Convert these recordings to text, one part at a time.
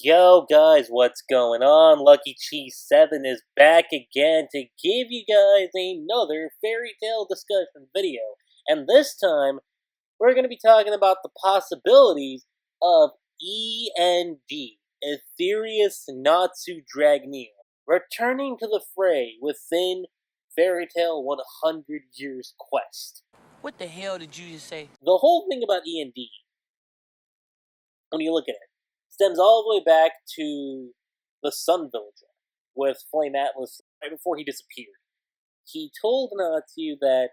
Yo guys, what's going on? Lucky Cheese 7 is back again to give you guys another fairy tale discussion video. And this time, we're going to be talking about the possibilities of E.N.D, Etherious Natsu Dragneel, returning to the fray within Fairy Tale 100 Years Quest. What the hell did you just say? The whole thing about E.N.D, when you look at it, stems all the way back to the Sun Villager with Flame Atlas right before he disappeared. He told Natsu that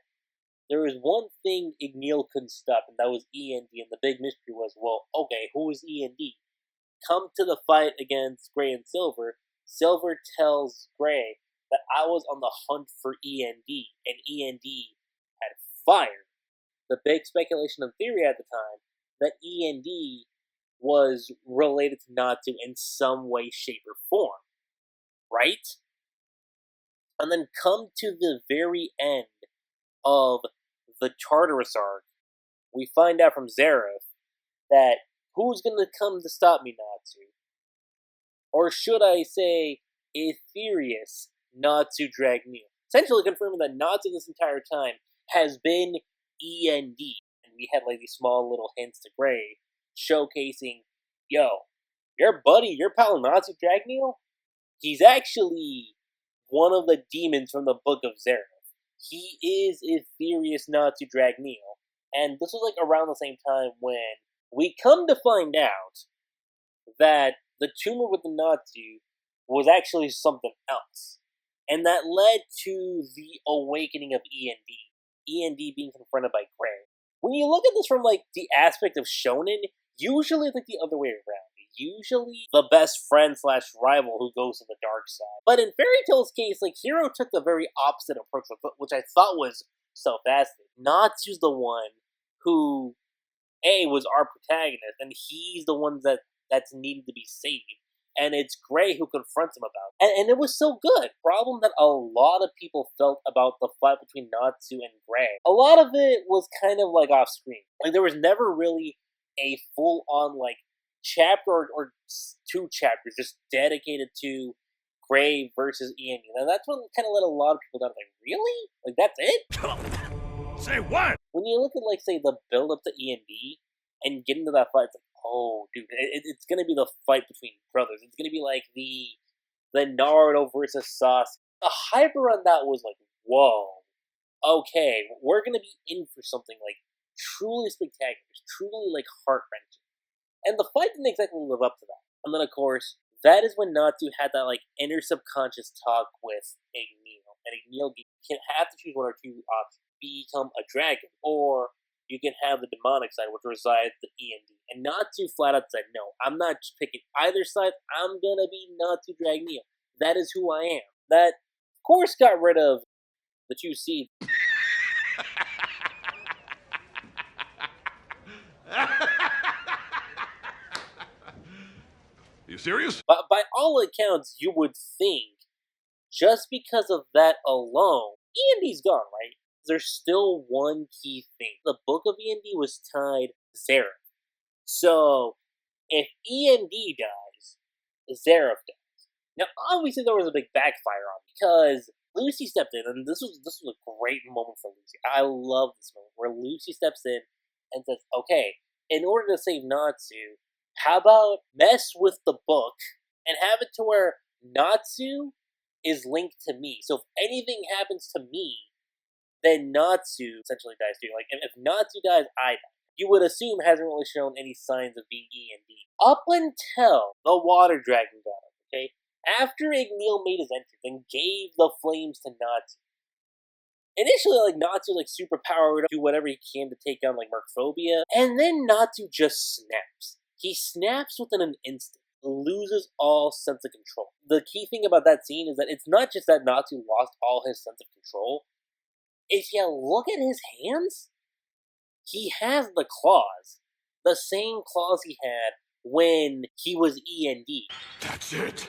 there was one thing Ignia couldn't stop, and that was E.N.D, and the big mystery was, well, okay, who is E.N.D? Come to the fight against Gray and Silver. Silver tells Gray that I was on the hunt for E.N.D, and E.N.D had fire. The big speculation and theory at the time that E.N.D was related to Natsu in some way, shape, or form, right? And then come to the very end of the Tartaros Arc, we find out from Zareth that who's going to come to stop me, Natsu? Or should I say, Etherious Natsu Dragneel? Essentially confirming that Natsu this entire time has been E.N.D. And we had like these small little hints to Gray, showcasing, yo, your buddy, your pal Natsu Dragneel, he's actually one of the demons from the Book of Zareth. He is Etherious Natsu Dragneel, and this was like around the same time when we come to find out that the tumor with the Natsu was actually something else, and that led to the awakening of E.N.D. E.N.D being confronted by Gray. When you look at this from like the aspect of shonen, usually it's like the other way around. Usually the best friend / rival who goes to the dark side. But in Fairy Tail's case, like Hero took the very opposite approach, which I thought was so fascinating. Natsu's the one who, was our protagonist, and he's the one that's needed to be saved. And it's Gray who confronts him about it. And it was so good. Problem that a lot of people felt about the fight between Natsu and Gray. A lot of it was kind of like off screen. Like there was never really a full-on like chapter or two chapters just dedicated to Gray versus E.N.D. And that's what kind of let a lot of people down. Like, really? Like, that's it? Say what? When you look at, like, say, the build-up to E.N.D. and get into that fight, it's like, oh, dude, it's gonna be the fight between brothers. It's gonna be like the Naruto versus Sasuke. The hype around that was like, whoa, okay, we're gonna be in for something, like, truly spectacular, truly, like, heart-wrenching. And the fight didn't exactly live up to that. And then, of course, that is when Natsu had that, like, inner subconscious talk with Ignia. And Ignia, you can have to choose one or two options. Become a dragon, or you can have the demonic side, which resides in E.N.D. And Natsu flat out said, no, I'm not picking either side. I'm gonna be Natsu Dragneel. That is who I am. That, of course, got rid of the two seeds. You serious? But by all accounts, you would think, just because of that alone, E.N.D's gone, right? There's still one key thing. The book of E.N.D was tied to Zareth. So, if E.N.D dies, Zareth dies. Now, obviously there was a big backfire on it, because Lucy stepped in, and this was a great moment for Lucy. I love this moment, where Lucy steps in and says, okay, in order to save Natsu, how about mess with the book and have it to where Natsu is linked to me. So if anything happens to me, then Natsu essentially dies too. Like, if Natsu dies, I die. You would assume hasn't really shown any signs of being E.N.D. Up until the Water Dragon got him, okay? After Ignia made his entrance and gave the flames to Natsu. Initially, like, Natsu, like, super powered, do whatever he can to take down, like, Mercphobia. And then Natsu just snaps. He snaps within an instant, loses all sense of control. The key thing about that scene is that it's not just that Natsu lost all his sense of control. If you look at his hands, he has the claws. The same claws he had when he was E.N.D. That's it.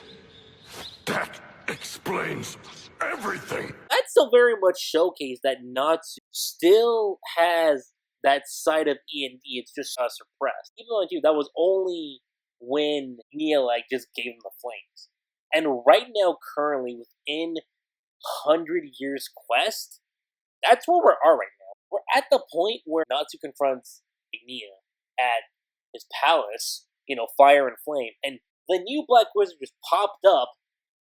That explains everything. That still very much showcased that Natsu still has that side of E.N.D. It's just suppressed. Even though, dude, that was only when Ignia just gave him the flames. And right now, currently, within 100 Years Quest, that's where we are right now. We're at the point where Natsu confronts Ignia at his palace, fire and flame, and the new Black Wizard just popped up.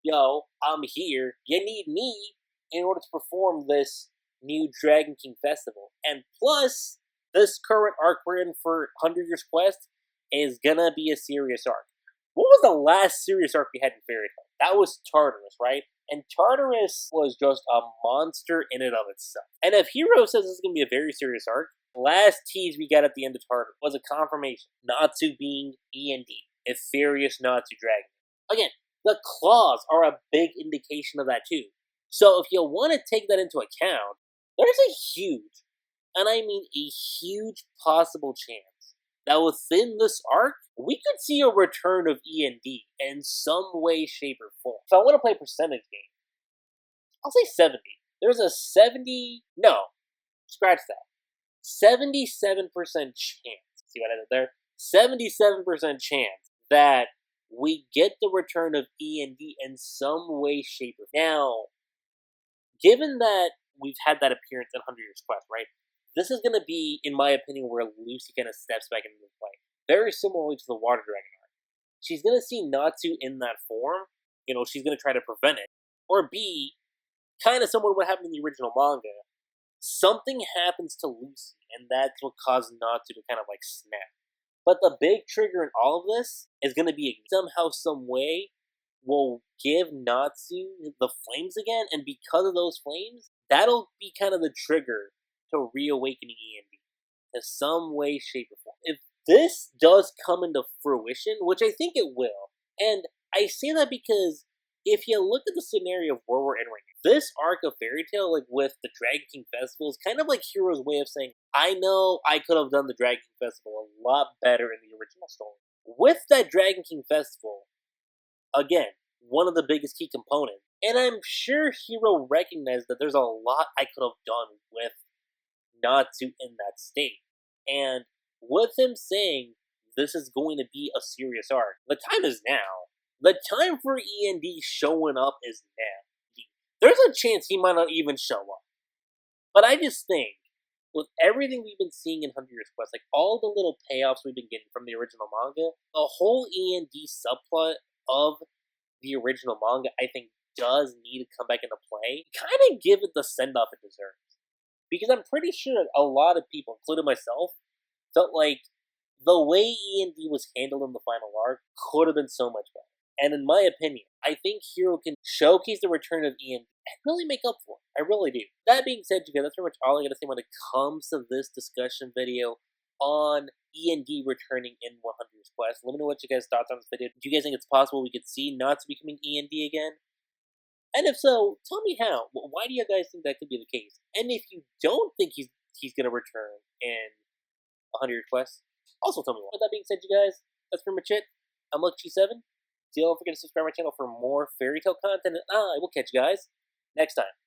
Yo, I'm here. You need me in order to perform this new Dragon King festival. And plus, this current arc we're in for 100 Years Quest is gonna be a serious arc. What was the last serious arc we had in Fairy Tail? That was Tartaros, right? And Tartaros was just a monster in and of itself. And if Hero says this is going to be a very serious arc, the last tease we got at the end of Tartaros was a confirmation. Natsu being E.N.D. Etherious Natsu Dragneel. Again, the claws are a big indication of that too. So if you want to take that into account, there's a huge, and I mean a huge possible chance that within this arc, we could see a return of E.N.D. in some way, shape, or form. If I want to play a percentage game, I'll say 70. There's a 70... No, scratch that. 77% chance. See what I did there? 77% chance that we get the return of E.N.D. in some way, shape, or form. Now, given that we've had that appearance in 100 Years Quest, right? This is going to be, in my opinion, where Lucy kind of steps back into the play. Very similarly to the Water Dragon arc. She's going to see Natsu in that form. She's going to try to prevent it. Or B, kind of similar to what happened in the original manga. Something happens to Lucy, and that's what caused Natsu to kind of snap. But the big trigger in all of this is going to be somehow, some way, will give Natsu the flames again, and because of those flames, that'll be kind of the trigger to reawakening E.N.D. in some way, shape, or form. If this does come into fruition, which I think it will, and I say that because if you look at the scenario of where we're in right now, this arc of Fairy Tail, with the Dragon King Festival, is kind of like Hero's way of saying, I know I could have done the Dragon King Festival a lot better in the original story. With that Dragon King Festival, again, one of the biggest key components, and I'm sure Hero recognized that there's a lot I could have done with Natsu in that state. And with him saying this is going to be a serious arc, the time is now. The time for E.N.D. showing up is now. There's a chance he might not even show up. But I just think, with everything we've been seeing in 100 Years Quest, all the little payoffs we've been getting from the original manga, the whole E.N.D. subplot of the original manga, I think, does need to come back into play. Kind of give it the send-off it deserves. Because I'm pretty sure a lot of people, including myself, felt like the way E.N.D. was handled in the final arc could have been so much better. And in my opinion, I think Hero can showcase the return of E.N.D. and really make up for it. I really do. That being said, you guys, that's pretty much all I gotta say when it comes to this discussion video on E.N.D. returning in 100 Years Quest. Let me know what you guys' thoughts on this video. Do you guys think it's possible we could see Natsu becoming E.N.D. again? And if so, tell me how. Why do you guys think that could be the case? And if you don't think he's going to return in 100 Years Quest, also tell me why. With that being said, you guys, that's pretty much it. I'm Lucky7. Don't forget to subscribe to my channel for more Fairy Tail content, and I will catch you guys next time.